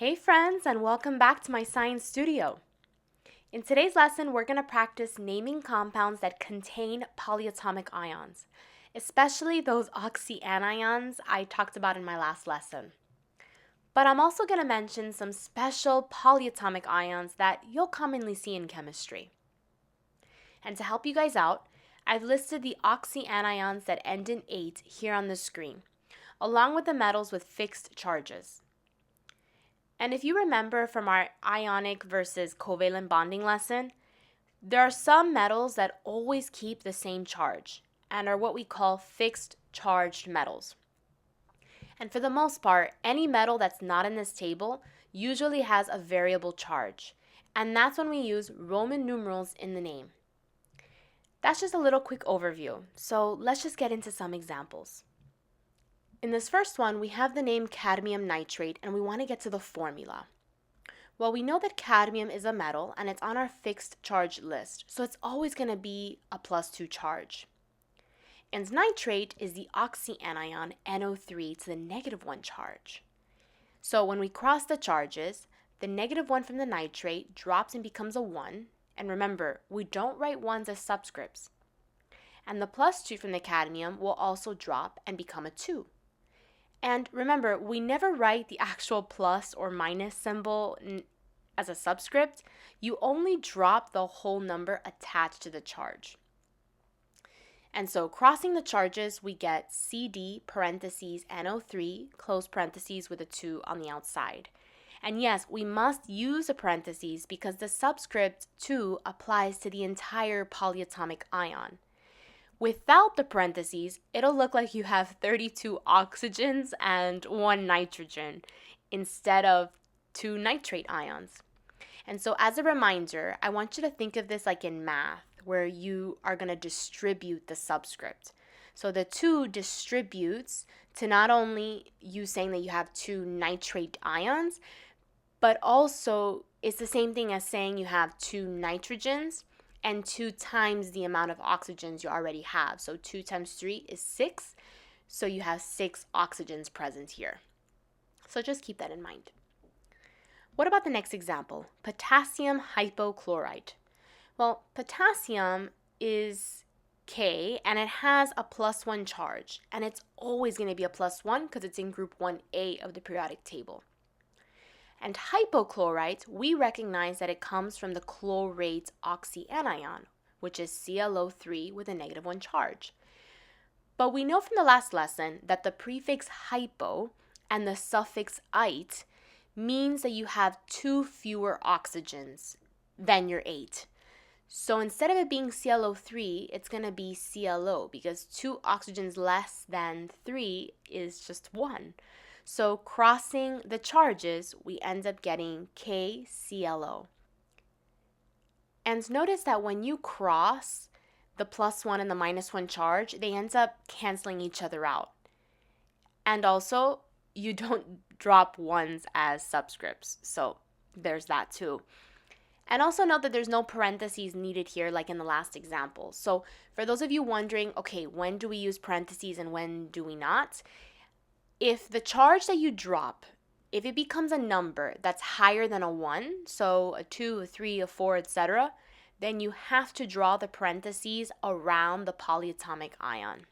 Hey friends, and welcome back to my science studio. In today's lesson, we're going to practice naming compounds that contain polyatomic ions, especially those oxyanions I talked about in my last lesson. But I'm also going to mention some special polyatomic ions that you'll commonly see in chemistry. And to help you guys out, I've listed the oxyanions that end in ate here on the screen, along with the metals with fixed charges. And if you remember from our ionic versus covalent bonding lesson, there are some metals that always keep the same charge and are what we call fixed charged metals. And for the most part, any metal that's not in this table usually has a variable charge. And that's when we use Roman numerals in the name. That's just a little quick overview. So let's just get into some examples. In this first one, we have the name cadmium nitrate, and we want to get to the formula. Well, we know that cadmium is a metal, and it's on our fixed charge list, so it's always going to be a +2 charge. And nitrate is the oxyanion NO3 to the -1 charge. So when we cross the charges, the -1 from the nitrate drops and becomes a 1, and remember, we don't write 1s as subscripts. And the +2 from the cadmium will also drop and become a 2. And remember, we never write the actual plus or minus symbol as a subscript. You only drop the whole number attached to the charge. And so crossing the charges, we get CD parentheses NO3 close parentheses with a 2 on the outside. And yes, we must use a parentheses because the subscript 2 applies to the entire polyatomic ion. Without the parentheses, it'll look like you have 32 oxygens and 1 nitrogen instead of 2 nitrate ions. And so as a reminder, I want you to think of this like in math, where you are going to distribute the subscript. So the 2 distributes to not only you saying that you have 2 nitrate ions, but also it's the same thing as saying you have 2 nitrogens and 2 times the amount of oxygens you already have. So 2 times 3 is 6. So you have 6 oxygens present here. So just keep that in mind. What about the next example? Potassium hypochlorite. Well, potassium is K and it has a +1 charge. And it's always going to be a +1 because it's in group 1A of the periodic table. And hypochlorite, we recognize that it comes from the chlorate oxyanion, which is ClO3 with a -1 charge. But we know from the last lesson that the prefix hypo and the suffix ite means that you have 2 fewer oxygens than your 8. So instead of it being ClO3, it's going to be ClO because 2 oxygens less than 3 is just 1. So crossing the charges, we end up getting KClO. And notice that when you cross the +1 and the -1 charge, they end up canceling each other out. And also, you don't drop 1s as subscripts. So there's that too. And also note that there's no parentheses needed here like in the last example. So for those of you wondering, okay, when do we use parentheses and when do we not? If the charge that you drop, if it becomes a number that's higher than a 1, so a 2, a 3, a 4, etc., then you have to draw the parentheses around the polyatomic ion.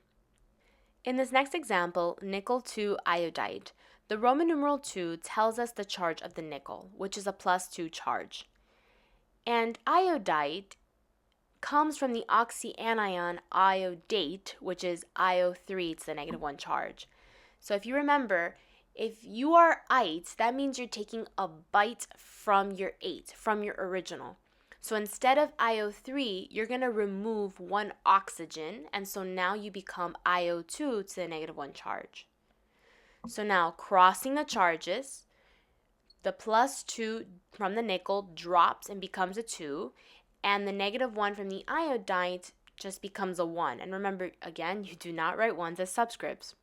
In this next example, nickel 2 iodide, the Roman numeral 2 tells us the charge of the nickel, which is a +2 charge. And iodide comes from the oxyanion iodate, which is IO3 to the -1 charge. So if you remember, if you are ite, that means you're taking a bite from your 8, from your original. So instead of IO3, you're going to remove 1 oxygen, and so now you become IO2 to the -1 charge. So now crossing the charges, the +2 from the nickel drops and becomes a 2, and the -1 from the iodide just becomes a 1. And remember, again, you do not write 1s as subscripts.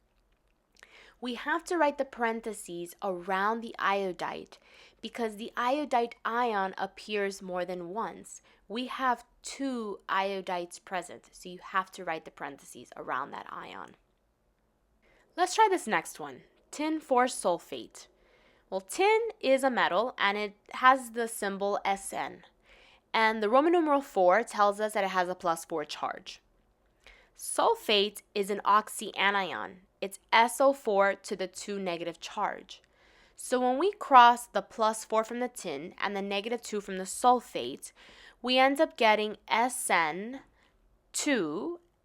We have to write the parentheses around the iodide because the iodide ion appears more than once. We have 2 iodides present, so you have to write the parentheses around that ion. Let's try this next one, tin 4 sulfate. Well, tin is a metal and it has the symbol Sn. And the Roman numeral 4 tells us that it has a +4 charge. Sulfate is an oxyanion. It's SO4 to the 2 negative charge. So when we cross the +4 from the tin and the -2 from the sulfate, we end up getting SN2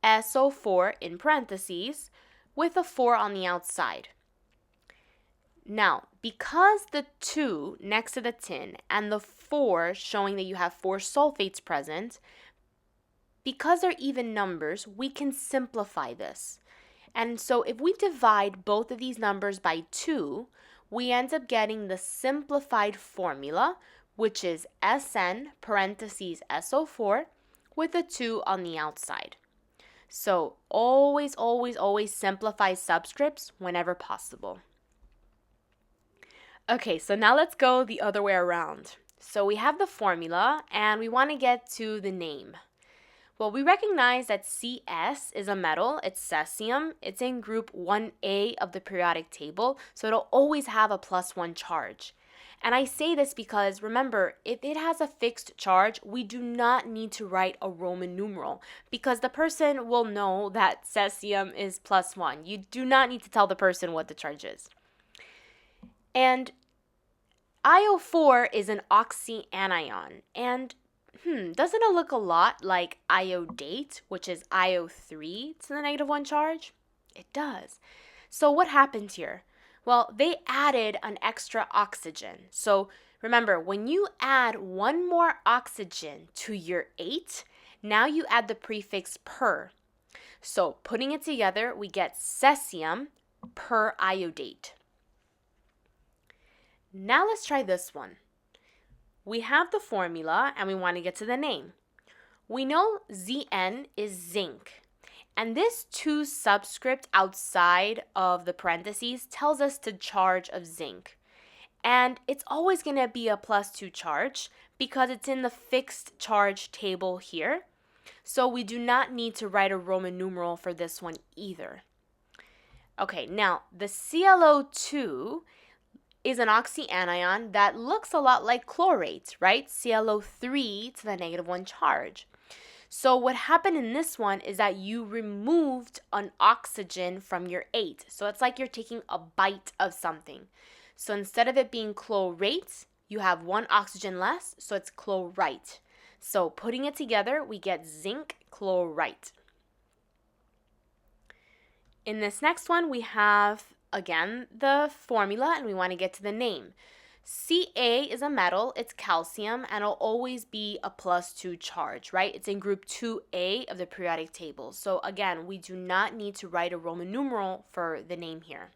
SO4 in parentheses with a 4 on the outside. Now, because the 2 next to the tin and the 4 showing that you have 4 sulfates present, because they're even numbers, we can simplify this. And so if we divide both of these numbers by 2, we end up getting the simplified formula, which is Sn parentheses SO4 with a 2 on the outside. So always, always, always simplify subscripts whenever possible. Okay, so now let's go the other way around. So we have the formula and we want to get to the name. Well, we recognize that Cs is a metal, it's cesium, it's in group 1A of the periodic table, so it'll always have a +1 charge. And I say this because, remember, if it has a fixed charge, we do not need to write a Roman numeral because the person will know that cesium is +1. You do not need to tell the person what the charge is. And IO4 is an oxyanion, and doesn't it look a lot like iodate, which is IO3 to the -1 charge? It does. So what happened here? Well, they added an extra oxygen. So remember, when you add one more oxygen to your 8, now you add the prefix per. So putting it together, we get cesium per iodate. Now let's try this one. We have the formula and we want to get to the name. We know Zn is zinc. And this 2 subscript outside of the parentheses tells us the charge of zinc. And it's always going to be a +2 charge because it's in the fixed charge table here. So we do not need to write a Roman numeral for this one either. Okay, now the ClO2 is an oxyanion that looks a lot like chlorate, right? ClO3 to the -1 charge. So what happened in this one is that you removed an oxygen from your 8. So it's like you're taking a bite of something. So instead of it being chlorate, you have 1 oxygen less, so it's chlorite. So putting it together, we get zinc chlorite. In this next one, we have again the formula and we want to get to the name. Ca is a metal, it's calcium, and it'll always be a +2 charge, right? It's in group 2A of the periodic table. So again, we do not need to write a Roman numeral for the name here.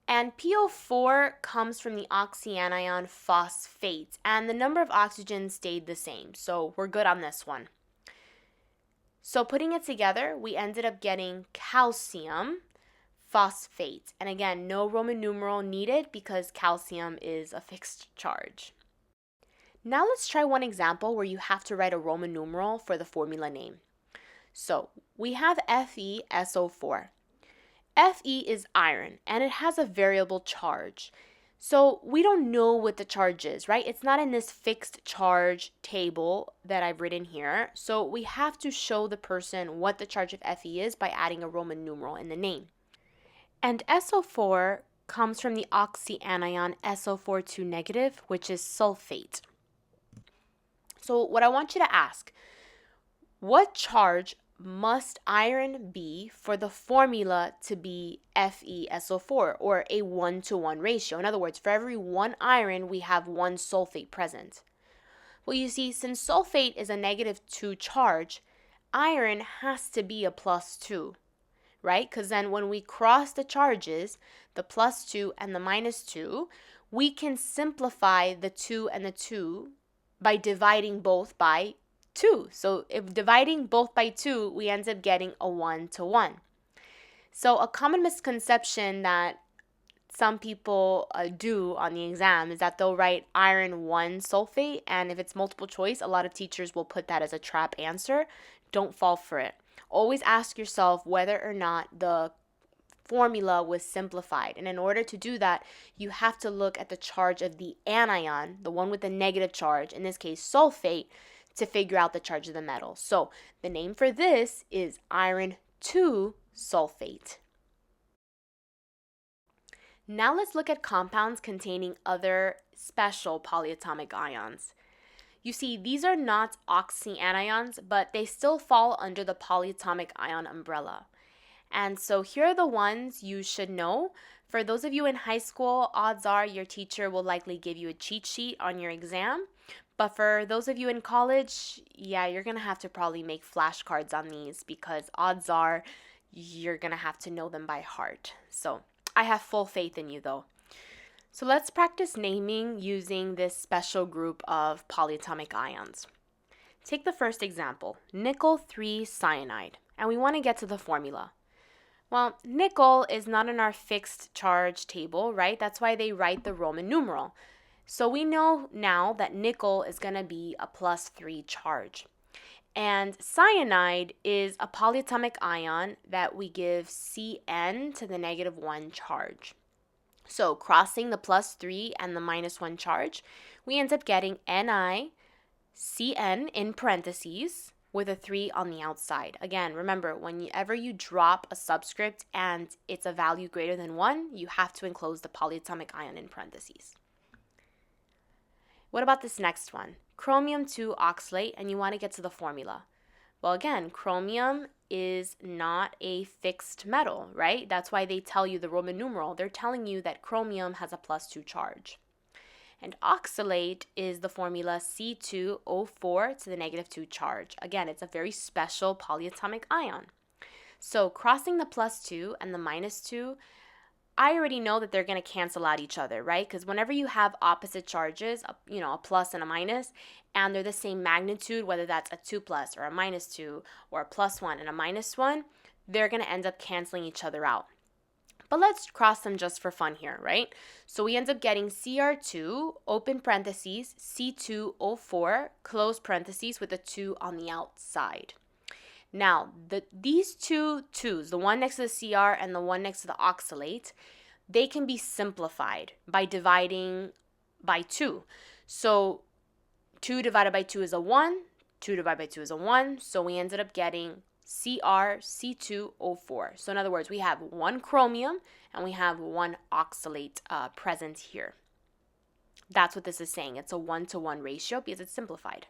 And PO4 comes from the oxyanion phosphate, and the number of oxygens stayed the same. So we're good on this one. So putting it together, we ended up getting calcium phosphate. And again, no Roman numeral needed because calcium is a fixed charge. Now let's try one example where you have to write a Roman numeral for the formula name. So we have FeSO4. Fe is iron and it has a variable charge. So we don't know what the charge is, right? It's not in this fixed charge table that I've written here. So we have to show the person what the charge of Fe is by adding a Roman numeral in the name. And SO4 comes from the oxyanion SO4 negative, which is sulfate. So what I want you to ask, what charge must iron be for the formula to be FeSO4, or a 1-to-1 ratio? In other words, for every 1 iron, we have 1 sulfate present. Well, you see, since sulfate is a -2 charge, iron has to be a +2. Right? Because then when we cross the charges, the +2 and the -2, we can simplify the 2 and the 2 by dividing both by 2. So if dividing both by 2, we end up getting a 1-to-1. So a common misconception that some people do on the exam is that they'll write iron 1 sulfate, and if it's multiple choice, a lot of teachers will put that as a trap answer. Don't fall for it. Always ask yourself whether or not the formula was simplified. And in order to do that, you have to look at the charge of the anion, the one with the negative charge, in this case sulfate, to figure out the charge of the metal. So the name for this is iron 2 sulfate. Now let's look at compounds containing other special polyatomic ions. You see, these are not oxyanions, but they still fall under the polyatomic ion umbrella. And so here are the ones you should know. For those of you in high school, odds are your teacher will likely give you a cheat sheet on your exam. But for those of you in college, yeah, you're going to have to probably make flashcards on these because odds are you're going to have to know them by heart. So I have full faith in you though. So let's practice naming using this special group of polyatomic ions. Take the first example, nickel 3 cyanide, and we want to get to the formula. Well, nickel is not in our fixed charge table, right? That's why they write the Roman numeral. So we know now that nickel is going to be a +3 charge. And cyanide is a polyatomic ion that we give Cn to the -1 charge. So crossing the +3 and the -1 charge, we end up getting NiCN in parentheses with a 3 on the outside. Again, remember, whenever you drop a subscript and it's a value greater than 1, you have to enclose the polyatomic ion in parentheses. What about this next one? Chromium 2 oxalate, and you want to get to the formula. Well, again, chromium is not a fixed metal, right? That's why they tell you the Roman numeral. They're telling you that chromium has a +2 charge. And oxalate is the formula C2O4 to the -2 charge. Again, it's a very special polyatomic ion. So crossing the +2 and the -2, I already know that they're going to cancel out each other, right? Because whenever you have opposite charges, a plus and a minus, and they're the same magnitude, whether that's a 2+ or a -2 or a +1 and a -1, they're going to end up canceling each other out. But let's cross them just for fun here, right? So we end up getting Cr2, open parentheses, C2O4, close parentheses with a 2 on the outside. Now, these two 2's, the one next to the Cr and the one next to the oxalate, they can be simplified by dividing by 2. So 2 divided by 2 is a 1, 2 divided by 2 is a 1, so we ended up getting CrC2O4. So in other words, we have 1 chromium and we have 1 oxalate present here. That's what this is saying. It's a 1-to-1 ratio because it's simplified.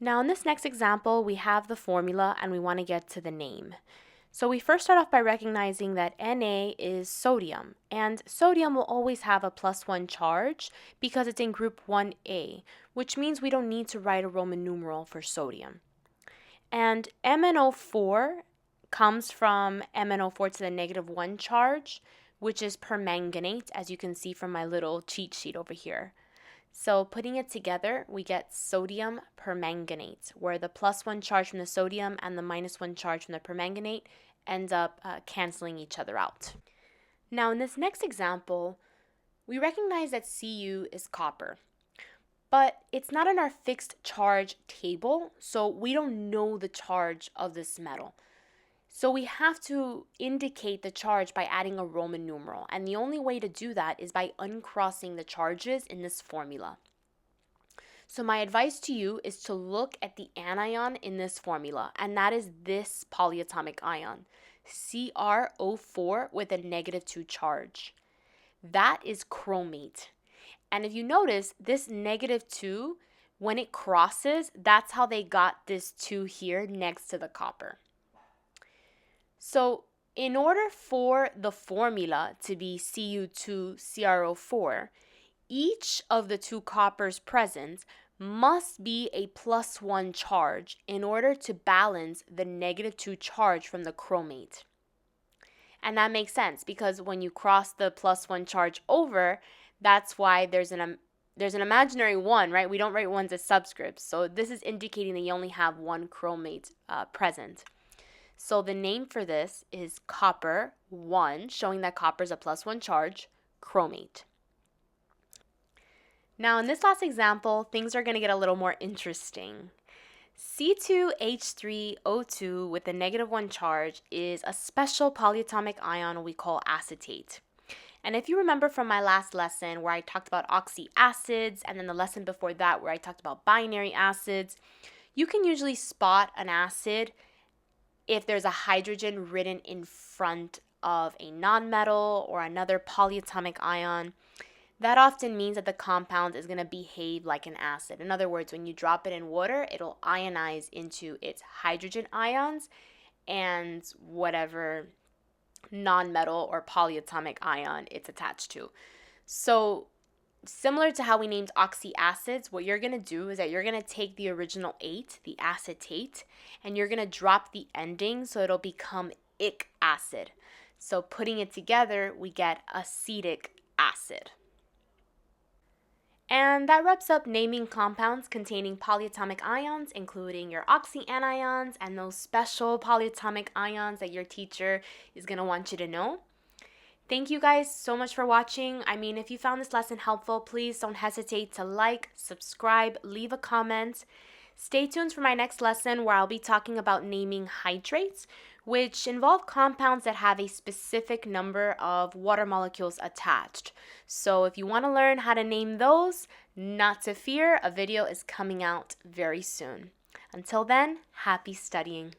Now in this next example, we have the formula and we want to get to the name. So we first start off by recognizing that Na is sodium, and sodium will always have a +1 charge because it's in group 1A, which means we don't need to write a Roman numeral for sodium. And MnO4 comes from MnO4 to the -1 charge, which is permanganate, as you can see from my little cheat sheet over here. So putting it together, we get sodium permanganate, where the +1 charge from the sodium and the -1 charge from the permanganate end up canceling each other out. Now in this next example, we recognize that Cu is copper, but it's not in our fixed charge table, so we don't know the charge of this metal. So we have to indicate the charge by adding a Roman numeral, and the only way to do that is by uncrossing the charges in this formula. So my advice to you is to look at the anion in this formula, and that is this polyatomic ion, CrO4 with a -2 charge. That is chromate. And if you notice, this -2, when it crosses, that's how they got this 2 here next to the copper. So in order for the formula to be Cu2CrO4, each of the 2 coppers present must be a +1 charge in order to balance the -2 charge from the chromate. And that makes sense because when you cross the +1 charge over, that's why there's an imaginary 1, right? We don't write 1s as subscripts. So this is indicating that you only have 1 chromate present. So the name for this is copper 1, showing that copper is a +1 charge, chromate. Now in this last example, things are going to get a little more interesting. C2H3O2 with a -1 charge is a special polyatomic ion we call acetate. And if you remember from my last lesson where I talked about oxyacids, and then the lesson before that where I talked about binary acids, you can usually spot an acid if there's a hydrogen written in front of a nonmetal or another polyatomic ion. That often means that the compound is going to behave like an acid. In other words, when you drop it in water, it'll ionize into its hydrogen ions and whatever nonmetal or polyatomic ion it's attached to. So similar to how we named oxyacids, what you're going to do is that you're going to take the original 8, the acetate, and you're going to drop the ending so it'll become ic acid. So putting it together, we get acetic acid. And that wraps up naming compounds containing polyatomic ions, including your oxyanions and those special polyatomic ions that your teacher is going to want you to know. Thank you guys so much for watching. If you found this lesson helpful, please don't hesitate to like, subscribe, leave a comment. Stay tuned for my next lesson where I'll be talking about naming hydrates, which involve compounds that have a specific number of water molecules attached. So if you want to learn how to name those, not to fear, a video is coming out very soon. Until then, happy studying.